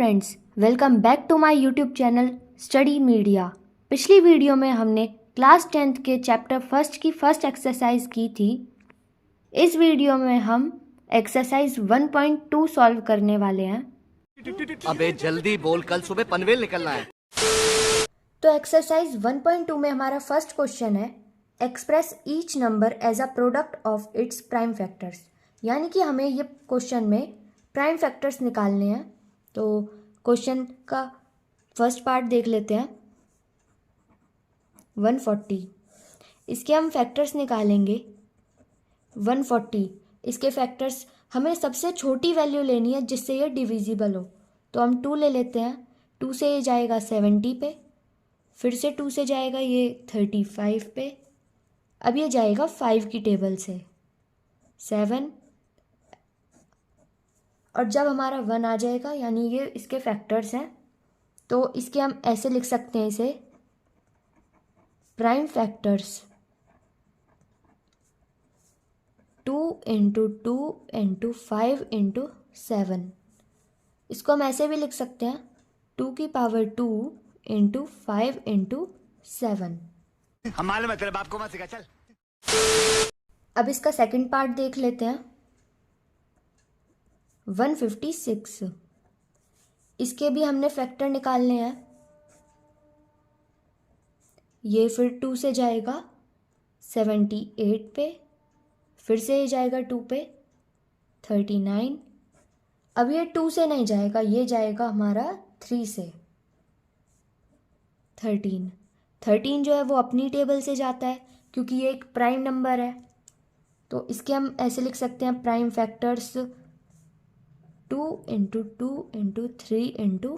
Friends, welcome back to my YouTube channel study media. पिछली video में हमने class 10th के चैप्टर फर्स्ट की फर्स्ट एक्सरसाइज की थी। इस वीडियो में हम एक्सरसाइज 1.2 सॉल्व करने वाले हैं। अबे जल्दी बोल, कल सुबह पनवेल निकलना है। तो एक्सरसाइज 1.2 में हमारा फर्स्ट क्वेश्चन है, express each number as a product of its prime factors. यानी कि हमें ये क्वेश्चन में प्राइम फैक्टर्स निकालने हैं। तो क्वेश्चन का फर्स्ट पार्ट देख लेते हैं। 140, इसके हम फैक्टर्स निकालेंगे। 140 इसके फैक्टर्स हमें सबसे छोटी वैल्यू लेनी है जिससे ये डिविजिबल हो। तो हम 2 ले लेते हैं। 2 से ये जाएगा 70 पे, फिर से 2 से जाएगा ये 35 पे। अब ये जाएगा 5 की टेबल से 7, और जब हमारा 1 आ जाएगा यानी ये इसके फैक्टर्स हैं, तो इसके हम ऐसे लिख सकते हैं इसे, प्राइम फैक्टर्स 2 × 2 × 5 × 7। इसको हम ऐसे भी लिख सकते हैं 2 की पावर 2 × 5 × 7। हम मालूम है तेरे बाप को मत सिखा, चल। अब इसका सेकंड पार्ट देख लेते हैं। 156, इसके भी हमने फैक्टर निकालने हैं। ये फिर 2 से जाएगा 78 पे, फिर से ये जाएगा 2 पे 39। अब ये 2 से नहीं जाएगा, ये जाएगा हमारा 3 से 13 जो है वो अपनी टेबल से जाता है क्योंकि ये एक प्राइम नंबर है। तो इसके हम ऐसे लिख सकते हैं, प्राइम फैक्टर्स 2 × 2 × 3 ×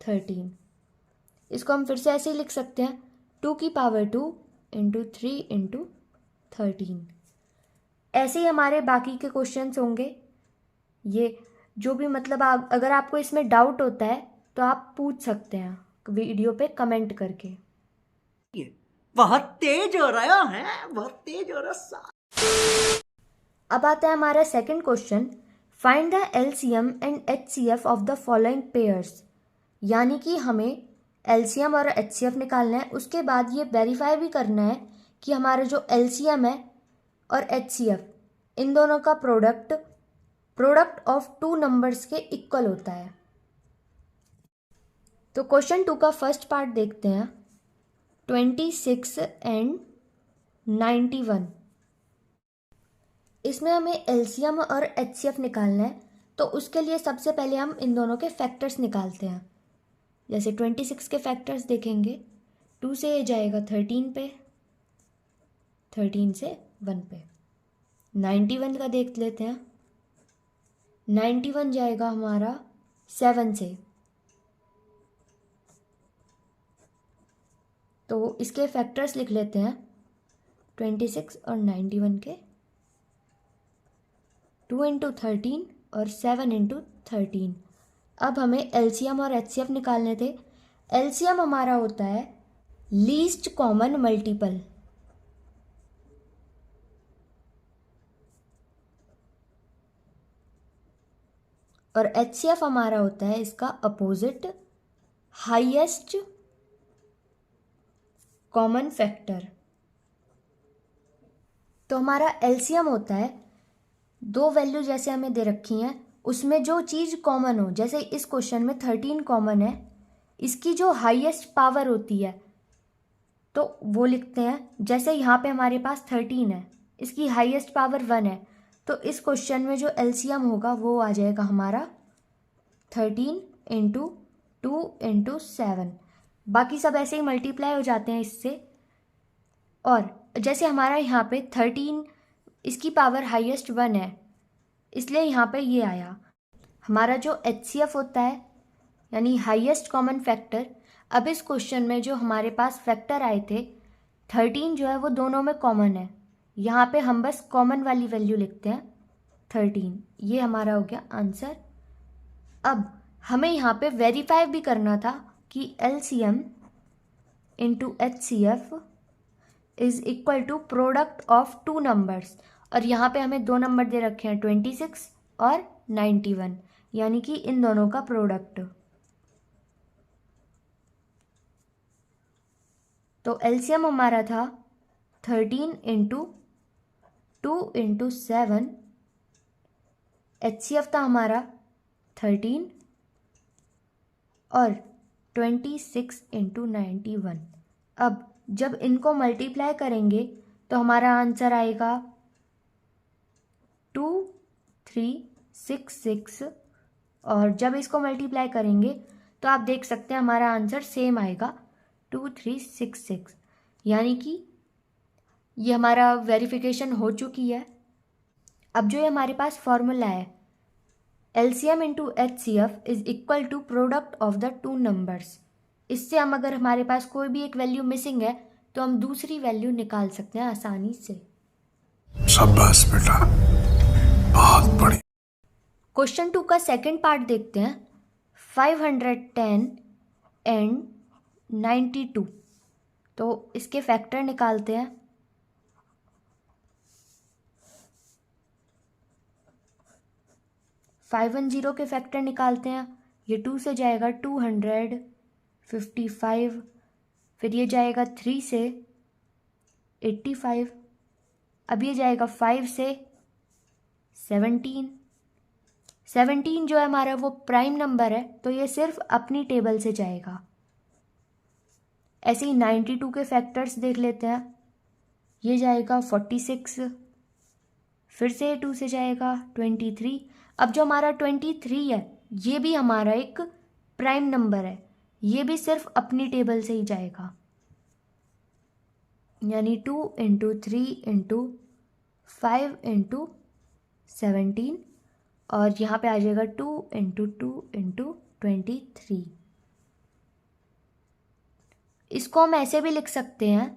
13। इसको हम फिर से ऐसे ही लिख सकते हैं 2 की पावर 2 × 3 × 13। ऐसे ही हमारे बाकी के क्वेश्चंस होंगे। ये जो भी मतलब अगर आपको इसमें डाउट होता है तो आप पूछ सकते हैं वीडियो पे कमेंट करके। बहुत तेज हो रहा है, बहुत तेज हो रहा। अब आता है हमारा second question, find the LCM and HCF of the following pairs. यानी कि हमें एलसीएम और एचसीएफ निकालना है, उसके बाद ये वेरीफाई भी करना है कि हमारा जो एलसीएम है और एचसीएफ इन दोनों का प्रोडक्ट ऑफ 2 नंबर्स के इक्वल होता है। तो क्वेश्चन 2 का फर्स्ट पार्ट देखते हैं, 26 एंड 91। इसमें हमें एलसीएम और एचसीएफ निकालना है। तो उसके लिए सबसे पहले हम इन दोनों के फैक्टर्स निकालते हैं। जैसे 26 के फैक्टर्स देखेंगे, 2 से ये जाएगा 13 पे, 13 से 1 पे। 91 का देख लेते हैं। 91 जाएगा हमारा 7 से। तो इसके फैक्टर्स लिख लेते हैं 26 और 91 के, 2 × 13 और 7 × 13। अब हमें एलसीएम और एचसीएफ निकालने थे। एलसीएम हमारा होता है लीस्ट कॉमन मल्टीपल, और एचसीएफ हमारा होता है इसका अपोजिट, हाईएस्ट कॉमन फैक्टर। तो हमारा एलसीएम होता है 2 वैल्यू जैसे हमें दे रखी हैं, उसमें जो चीज़ कॉमन हो। जैसे इस क्वेश्चन में 13 कॉमन है, इसकी जो हाईएस्ट पावर होती है तो वो लिखते हैं। जैसे यहाँ पे हमारे पास 13 है, इसकी हाईएस्ट पावर 1 है, तो इस क्वेश्चन में जो एलसीएम होगा वो आ जाएगा हमारा 13 × 2 × 7। बाकी सब ऐसे ही मल्टीप्लाई हो जाते हैं इससे। और जैसे हमारा यहाँ पे 13, इसकी पावर हाईएस्ट 1 है, इसलिए यहाँ पे ये आया। हमारा जो एचसीएफ होता है यानी हाईएस्ट कॉमन फैक्टर, अब इस क्वेश्चन में जो हमारे पास फैक्टर आए थे 13 जो है वो दोनों में कॉमन है। यहाँ पे हम बस कॉमन वाली वैल्यू लिखते हैं 13। ये हमारा हो गया आंसर। अब हमें यहाँ पे वेरीफाई भी करना था कि LCM × HCF is equal to product of 2 numbers. और यहाँ पे हमें 2 नंबर दे रखे हैं 26 और 91, यानी कि इन दोनों का प्रोडक्ट। तो एलसीएम हमारा था 13 इंटू 2 इंटू 7, एचसीएफ था हमारा 13 और 26 इंटू 91। अब जब इनको मल्टीप्लाई करेंगे तो हमारा आंसर आएगा 2366, और जब इसको मल्टीप्लाई करेंगे तो आप देख सकते हैं हमारा आंसर सेम आएगा 2366, यानी कि ये हमारा वेरिफिकेशन हो चुकी है। अब जो ये हमारे पास फॉर्मूला है LCM into HCF is equal to product of the two numbers, इससे हम अगर हमारे पास कोई भी एक वैल्यू मिसिंग है तो हम दूसरी वैल्यू निकाल सकते हैं आसानी से। शाबाश बेटा, बहुत बढ़िया। क्वेश्चन 2 का सेकंड पार्ट देखते हैं। 510 एंड 92, तो इसके फैक्टर निकालते हैं। फाइव 510 के फैक्टर निकालते हैं। ये 2 से जाएगा 255, फिर ये जाएगा 3 से 85, अब ये जाएगा 5 से 17 जो है हमारा वो प्राइम नंबर है, तो ये सिर्फ अपनी टेबल से जाएगा। ऐसे ही 92 के फैक्टर्स देख लेते हैं। ये जाएगा 46, फिर से 2 से जाएगा 23। अब जो हमारा 23 है ये भी हमारा एक प्राइम नंबर है, ये भी सिर्फ अपनी टेबल से ही जाएगा, यानी 2 इंटू 3 इंटू 5 इंटू 17, और यहाँ पे आ जाएगा 2 इंटू 2 इंटू 23। इसको हम ऐसे भी लिख सकते हैं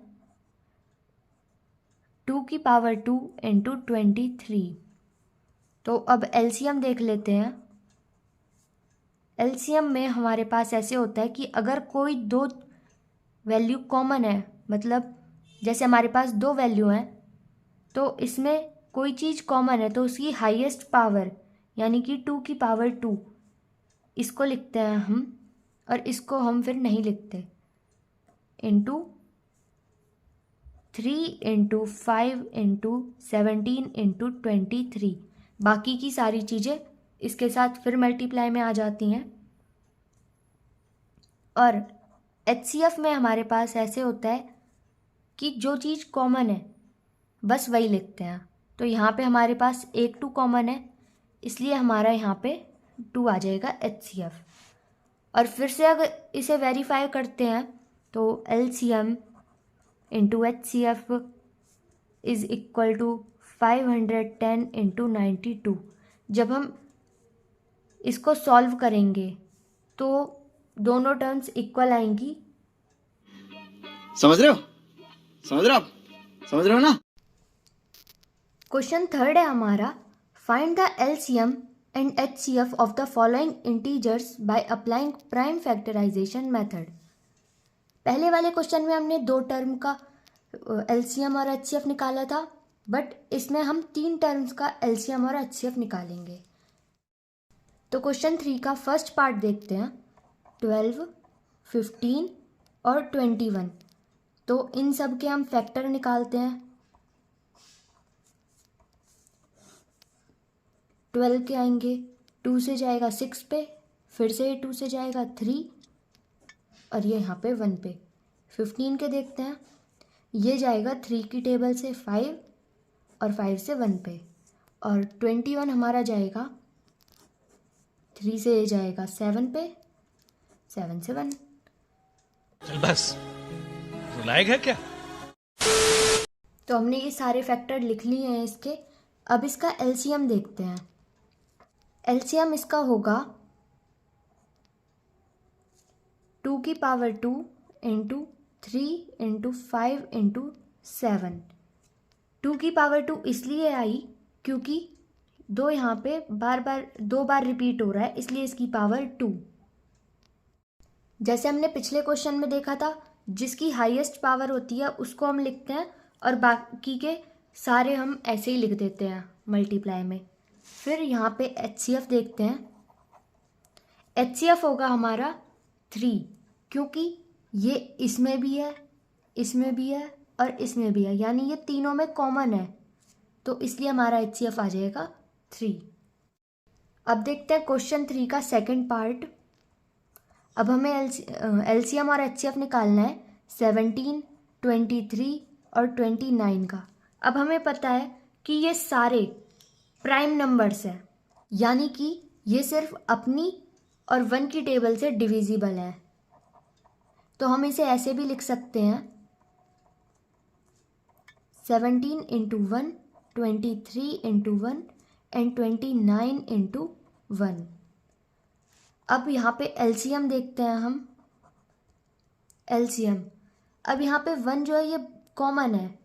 2 की पावर 2 इंटू 23। तो अब एलसीएम देख लेते हैं। एलसीएम में हमारे पास ऐसे होता है कि अगर कोई दो वैल्यू कॉमन है, मतलब जैसे हमारे पास दो वैल्यू हैं तो इसमें कोई चीज़ कॉमन है तो उसकी हाईएस्ट पावर यानी कि 2 की पावर 2 इसको लिखते हैं हम, और इसको हम फिर नहीं लिखते, इंटू 3 इंटू 5 इंटू 17 इंटू 23। बाकी की सारी चीज़ें इसके साथ फिर मल्टीप्लाई में आ जाती हैं। और HCF में हमारे पास ऐसे होता है कि जो चीज़ कॉमन है बस वही लिखते हैं। तो यहाँ पे हमारे पास एक 2 कॉमन है, इसलिए हमारा यहाँ पे 2 आ जाएगा HCF। और फिर से अगर इसे वेरीफाई करते हैं तो LCM into HCF is equal to 510 into 92। जब हम इसको सॉल्व करेंगे तो दोनों टर्म्स इक्वल आएंगी। समझ रहे हो आप समझ रहे हो ना। क्वेश्चन 3 है हमारा, find the LCM and HCF of the following integers by applying prime factorisation method. पहले वाले क्वेश्चन में हमने दो टर्म का LCM और HCF निकाला था, बट इसमें हम 3 टर्म्स का LCM और HCF निकालेंगे। तो क्वेश्चन 3 का फर्स्ट पार्ट देखते हैं। 12, 15 और 21, तो इन सब के हम फैक्टर निकालते हैं। 12 के आएंगे 2 से जाएगा 6 पे, फिर से 2 से जाएगा 3 और ये यहाँ पे 1 पे। 15 के देखते हैं, ये जाएगा 3 की टेबल से 5 और 5 से 1 पे। और 21 हमारा जाएगा 3 से ये जाएगा 7 पे, 7 से 1। चल बस, रुलाएगा है क्या। तो हमने ये सारे फैक्टर लिख लिए हैं इसके। अब इसका LCM देखते हैं। LCM इसका होगा 2 की पावर 2 इंटू 3 इंटू 5 इंटू 7। 2 की पावर 2 इसलिए आई क्योंकि दो यहाँ पे दो बार रिपीट हो रहा है, इसलिए इसकी पावर 2। जैसे हमने पिछले क्वेश्चन में देखा था, जिसकी हाईएस्ट पावर होती है उसको हम लिखते हैं और बाकी के सारे हम ऐसे ही लिख देते हैं मल्टीप्लाई में। फिर यहाँ पे HCF देखते हैं। HCF होगा हमारा 3, क्योंकि ये इसमें भी है इसमें भी है और इसमें भी है, यानी ये तीनों में कॉमन है, तो इसलिए हमारा HCF आ जाएगा 3। अब देखते हैं क्वेश्चन 3 का सेकंड पार्ट। अब हमें LCM और HCF निकालना है 17, 23 और 29 का। अब हमें पता है कि ये सारे प्राइम नंबर्स हैं, यानी कि ये सिर्फ अपनी और 1 की टेबल से डिविजिबल है, तो हम इसे ऐसे भी लिख सकते हैं 17 इंटू 1, 23 इंटू 1 एंड 29 इंटू 1। अब यहाँ पे LCM देखते हैं हम। LCM, अब यहाँ पे 1 जो है ये कॉमन है,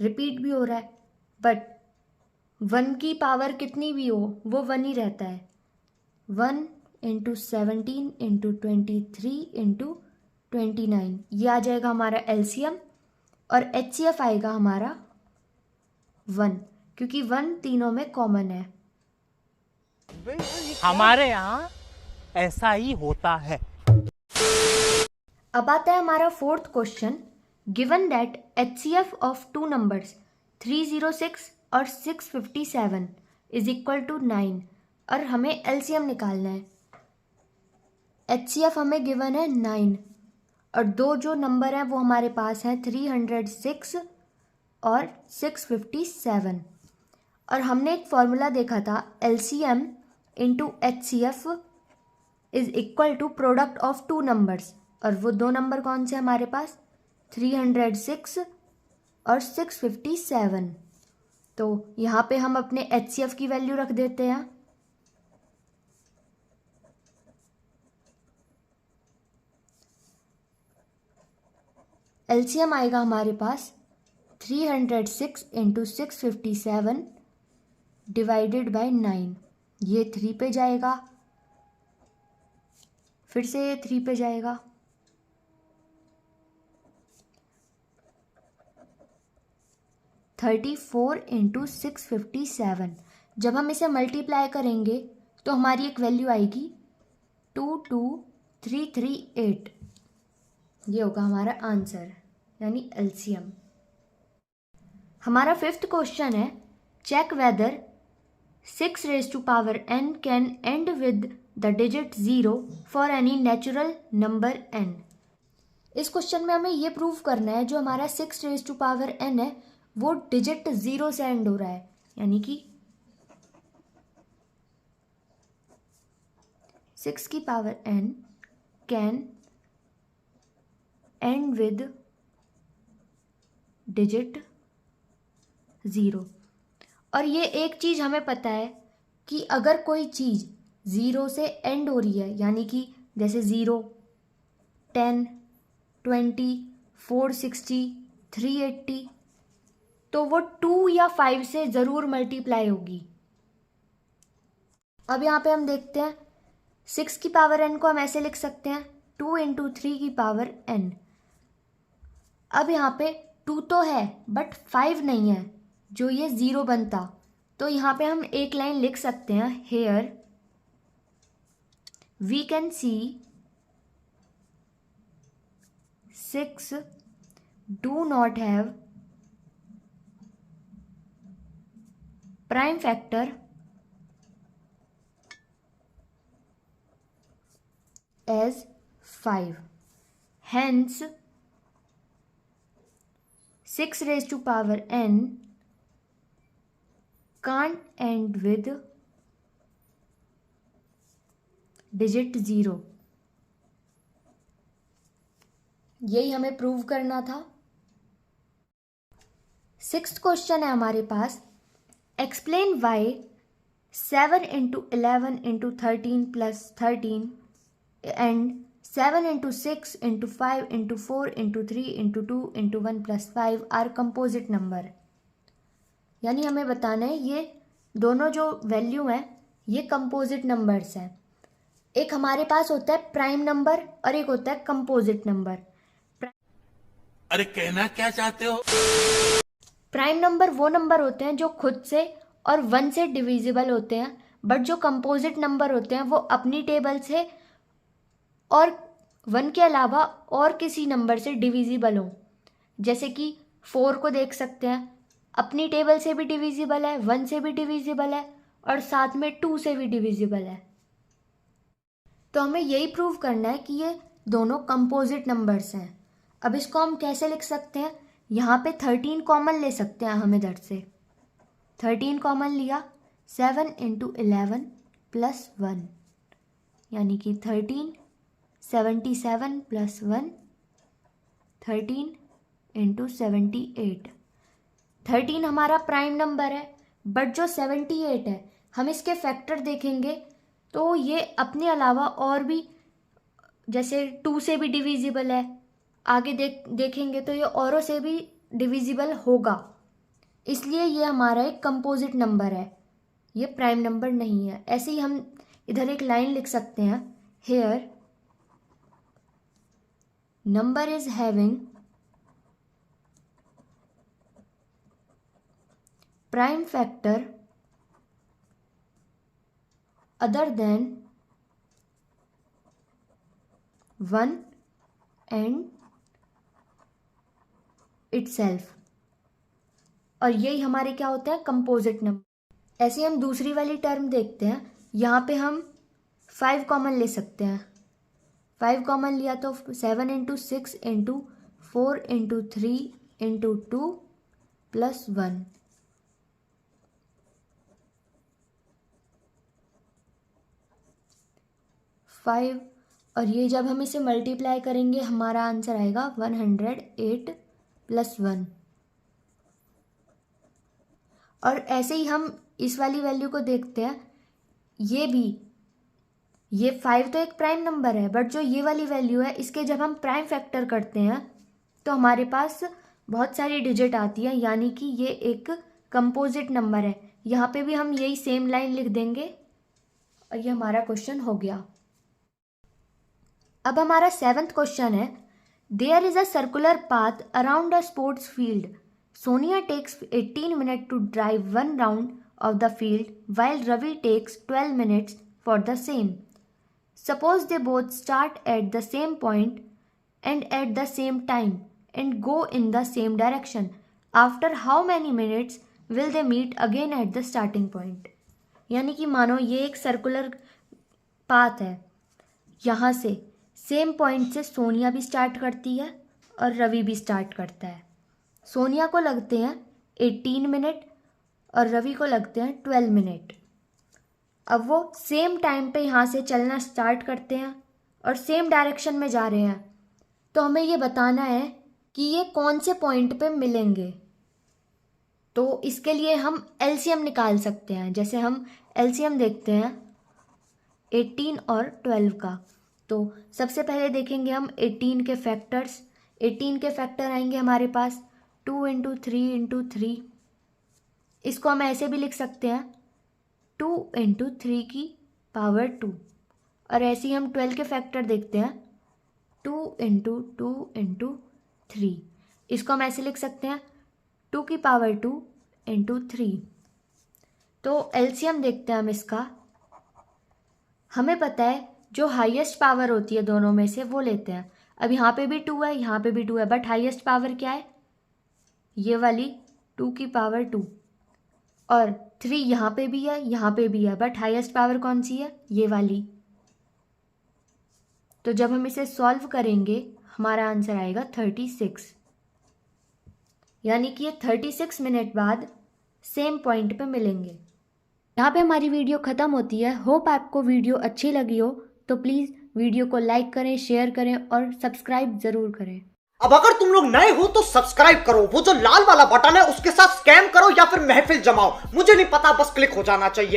रिपीट भी हो रहा है, बट 1 की पावर कितनी भी हो वो 1 ही रहता है। 1 इंटू 17 इंटू 23 इंटू 29, ये आ जाएगा हमारा LCM, और HCF आएगा हमारा 1, क्योंकि 1 तीनों में कॉमन है। हमारे यहाँ ऐसा ही होता है। अब आता है हमारा fourth question. Given that HCF of two numbers 306 और 657 इज इक्वल टू 9, और हमें LCM निकालना है। HCF हमें गिवन है 9, और दो जो नंबर हैं वो हमारे पास हैं 306 और 657, और हमने एक फॉर्मूला देखा था LCM into HCF is equal to product of two numbers, और वो दो नंबर कौन से हमारे पास 306 और 657। तो यहाँ पे हम अपने HCF की वैल्यू रख देते हैं। LCM आएगा हमारे पास 306 इंटू 657 डिवाइडेड बाय 9, ये 3 पे जाएगा, फिर से ये 3 पे जाएगा, 34 इंटू 657। जब हम इसे मल्टीप्लाई करेंगे तो हमारी एक वैल्यू आएगी 22338, ये होगा हमारा आंसर, यानी LCM। हमारा फिफ्थ क्वेश्चन है, check whether 6 raised to power n can end with the digit 0 for any natural number n। इस क्वेश्चन में हमें ये प्रूव करना है जो हमारा 6 raised to power n है वो डिजिट 0 से एंड हो रहा है, यानी कि 6 की power n can and with digit 0। और ये एक चीज़ हमें पता है कि अगर कोई चीज़ 0 से एंड हो रही है, यानी कि जैसे 0, 10, 20, 460, 380, तो वो 2 या 5 से ज़रूर मल्टीप्लाई होगी। अब यहाँ पे हम देखते हैं 6 की पावर n को हम ऐसे लिख सकते हैं 2 इंटू 3 की पावर n। अब यहाँ पे 2 तो है बट 5 नहीं है, जो ये 0 बनता, तो यहाँ पे हम एक लाइन लिख सकते हैं, here we can see 6 do not have prime factor as 5, hence 6 raised to power n can't end with digit 0। यही हमें प्रूव करना था। सिक्स्थ क्वेश्चन है हमारे पास, explain why 7 into 11 into 13 plus 13 and 7 into 6 into 5 into 4 into 3 into 2 into 1 plus 5 are composite number. यानी हमें बताना है ये दोनों जो वैल्यू हैं ये कंपोजिट नंबर्स हैं। एक हमारे पास होता है प्राइम नंबर और एक होता है कंपोजिट नंबर। अरे कहना क्या चाहते हो? प्राइम नंबर वो नंबर होते हैं जो खुद से और 1 से डिविजिबल होते हैं, बट जो कंपोजिट नंबर होते हैं वो अपनी टेबल से और 1 के अलावा और किसी नंबर से डिविजिबल हों। जैसे कि 4 को देख सकते हैं, अपनी टेबल से भी डिविजिबल है, 1 से भी डिविजिबल है और साथ में 2 से भी डिविजिबल है। तो हमें यही प्रूव करना है कि ये दोनों कंपोजिट नंबर्स हैं। अब इसको हम कैसे लिख सकते हैं, यहाँ पे 13 कॉमन ले सकते हैं हम इधर से। 13 कॉमन लिया, 7 × 11 + 1 यानी कि 13, 77 + 1 13 × 78। 13 हमारा प्राइम नंबर है, बट जो 78 है हम इसके फैक्टर देखेंगे तो ये अपने अलावा और भी, जैसे 2 से भी डिविजिबल है, आगे देखेंगे तो ये औरों से भी डिविजिबल होगा, इसलिए ये हमारा एक कंपोजिट नंबर है, ये प्राइम नंबर नहीं है। ऐसे ही हम इधर एक लाइन लिख सकते हैं, here number is having prime factor other than 1 and itself। और यही हमारे क्या होता है, कंपोजिट नंबर। ऐसे हम दूसरी वाली टर्म देखते हैं, यहाँ पे हम 5 कॉमन ले सकते हैं। 5 कॉमन लिया तो 7 × 6 × 4 × 3 × 2 + 1 5। और ये जब हम इसे मल्टीप्लाई करेंगे हमारा आंसर आएगा 108 + 1। और ऐसे ही हम इस वाली वैल्यू को देखते हैं, ये भी, ये 5 तो एक प्राइम नंबर है, बट जो ये वाली वैल्यू है इसके जब हम प्राइम फैक्टर करते हैं तो हमारे पास बहुत सारी डिजिट आती है, यानी कि ये एक कंपोजिट नंबर है। यहाँ पे भी हम यही सेम लाइन लिख देंगे और ये हमारा क्वेश्चन हो गया। अब हमारा 7th क्वेश्चन है, there is a circular path around a sports field. Sonia takes 18 minute to drive 1 round of the field while Ravi takes 12 minutes for the same. Suppose they both start at the same point and at the same time and go in the same direction. After how many minutes will they meet again at the starting point? यानी कि मानो ये एक circular path है, यहाँ से same point से सोनिया भी स्टार्ट करती है और रवि भी स्टार्ट करता है। सोनिया को लगते हैं 18 मिनट और रवि को लगते हैं 12 मिनट। अब वो सेम टाइम पे यहाँ से चलना स्टार्ट करते हैं और सेम डायरेक्शन में जा रहे हैं, तो हमें ये बताना है कि ये कौन से पॉइंट पे मिलेंगे। तो इसके लिए हम एलसीएम निकाल सकते हैं। जैसे हम एलसीएम देखते हैं 18 और 12 का, तो सबसे पहले देखेंगे हम 18 के फैक्टर्स। 18 के फैक्टर आएंगे हमारे पास 2 × 3 × 3। इसको हम ऐसे भी लिख सकते हैं 2 × 3 की पावर 2। और ऐसे ही हम 12 के फैक्टर देखते हैं 2 × 2 × 3। इसको हम ऐसे लिख सकते हैं 2 की पावर 2 × 3। तो एलसीएम देखते हैं हम इसका। हमें पता है जो हाईएस्ट पावर होती है दोनों में से वो लेते हैं। अब यहाँ पे भी 2 है, यहाँ पे भी 2 है, बट हाईएस्ट पावर क्या है, ये वाली 2 की पावर 2। और 3 यहाँ पे भी है, यहाँ पे भी है, बट हाईएस्ट पावर कौन सी है, ये वाली। तो जब हम इसे सॉल्व करेंगे हमारा आंसर आएगा 36, यानी कि ये 36 मिनट बाद सेम पॉइंट पे मिलेंगे। यहाँ पे हमारी वीडियो ख़त्म होती है। होप आपको वीडियो अच्छी लगी हो, तो प्लीज़ वीडियो को लाइक करें, शेयर करें और सब्सक्राइब ज़रूर करें। अब अगर तुम लोग नए हो तो सब्सक्राइब करो, वो जो लाल वाला बटन है उसके साथ स्कैम करो या फिर महफिल जमाओ, मुझे नहीं पता, बस क्लिक हो जाना चाहिए।